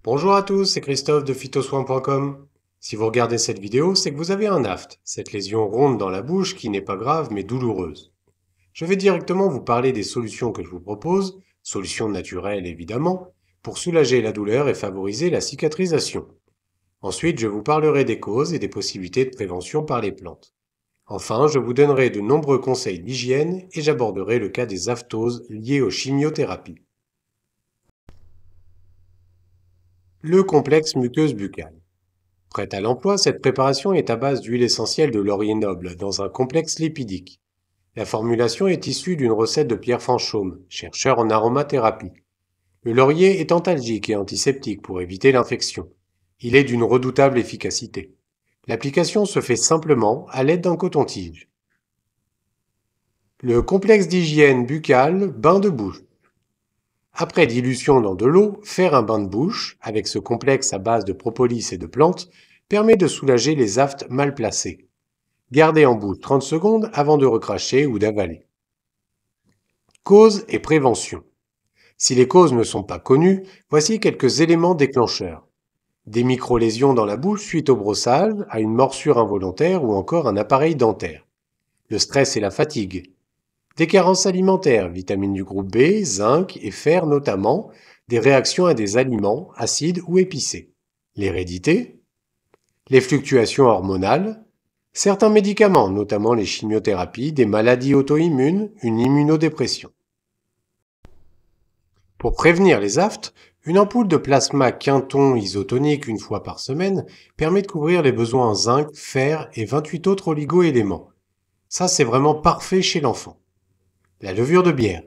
Bonjour à tous, c'est Christophe de phytosoin.com. Si vous regardez cette vidéo, c'est que vous avez un aphte, cette lésion ronde dans la bouche qui n'est pas grave mais douloureuse. Je vais directement vous parler des solutions que je vous propose, solutions naturelles évidemment, pour soulager la douleur et favoriser la cicatrisation. Ensuite, je vous parlerai des causes et des possibilités de prévention par les plantes. Enfin, je vous donnerai de nombreux conseils d'hygiène et j'aborderai le cas des aphtoses liées aux chimiothérapies. Le complexe muqueuse buccale. Prête à l'emploi, cette préparation est à base d'huile essentielle de laurier noble dans un complexe lipidique. La formulation est issue d'une recette de Pierre Fanchaume, chercheur en aromathérapie. Le laurier est antalgique et antiseptique pour éviter l'infection. Il est d'une redoutable efficacité. L'application se fait simplement à l'aide d'un coton-tige. Le complexe d'hygiène buccale, bain de bouche. Après dilution dans de l'eau, faire un bain de bouche, avec ce complexe à base de propolis et de plantes, permet de soulager les aphtes mal placés. Gardez en bouche 30 secondes avant de recracher ou d'avaler. Causes et prévention. Si les causes ne sont pas connues, voici quelques éléments déclencheurs. Des micro-lésions dans la bouche suite au brossage, à une morsure involontaire ou encore un appareil dentaire. Le stress et la fatigue. Des carences alimentaires, vitamines du groupe B, zinc et fer notamment, des réactions à des aliments, acides ou épicés. L'hérédité. Les fluctuations hormonales. Certains médicaments, notamment les chimiothérapies, des maladies auto-immunes, une immunodépression. Pour prévenir les aphtes, une ampoule de plasma quinton isotonique une fois par semaine permet de couvrir les besoins en zinc, fer et 28 autres oligo-éléments. Ça, c'est vraiment parfait chez l'enfant. La levure de bière.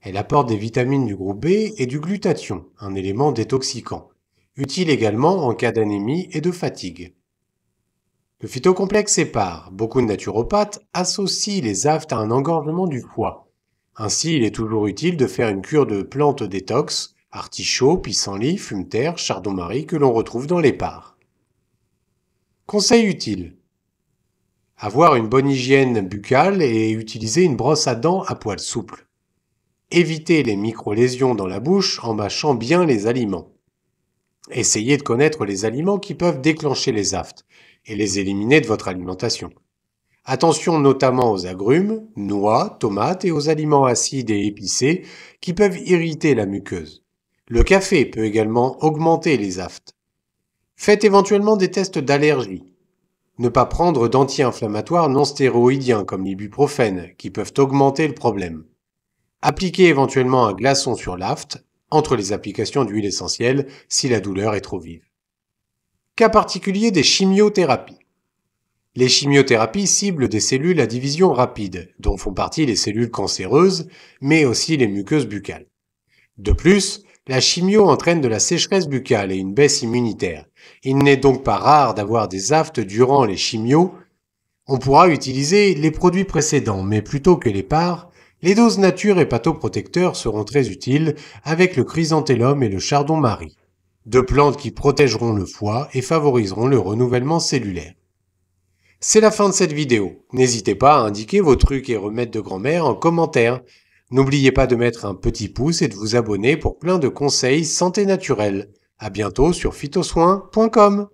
Elle apporte des vitamines du groupe B et du glutathion, un élément détoxicant, utile également en cas d'anémie et de fatigue. Le phytocomplexe sépare. Beaucoup de naturopathes associent les aphtes à un engorgement du foie. Ainsi, il est toujours utile de faire une cure de plantes détox, artichaut, pissenlit, fumeterre, chardon-marie que l'on retrouve dans les parts. Conseil utile. Avoir une bonne hygiène buccale et utiliser une brosse à dents à poils souples. Évitez les micro-lésions dans la bouche en mâchant bien les aliments. Essayez de connaître les aliments qui peuvent déclencher les aphtes et les éliminer de votre alimentation. Attention notamment aux agrumes, noix, tomates et aux aliments acides et épicés qui peuvent irriter la muqueuse. Le café peut également augmenter les aphtes. Faites éventuellement des tests d'allergie. Ne pas prendre d'anti-inflammatoires non stéroïdiens comme l'ibuprofène qui peuvent augmenter le problème. Appliquez éventuellement un glaçon sur l'aphte entre les applications d'huile essentielle si la douleur est trop vive. Cas particulier des chimiothérapies. Les chimiothérapies ciblent des cellules à division rapide, dont font partie les cellules cancéreuses, mais aussi les muqueuses buccales. De plus, la chimio entraîne de la sécheresse buccale et une baisse immunitaire. Il n'est donc pas rare d'avoir des aphtes durant les chimios. On pourra utiliser les produits précédents, mais plutôt que les parts, les doses nature hépatoprotecteurs seront très utiles avec le chrysanthellum et le chardon-marie. Deux plantes qui protégeront le foie et favoriseront le renouvellement cellulaire. C'est la fin de cette vidéo. N'hésitez pas à indiquer vos trucs et remèdes de grand-mère en commentaire. N'oubliez pas de mettre un petit pouce et de vous abonner pour plein de conseils santé naturelle. À bientôt sur phytosoin.com.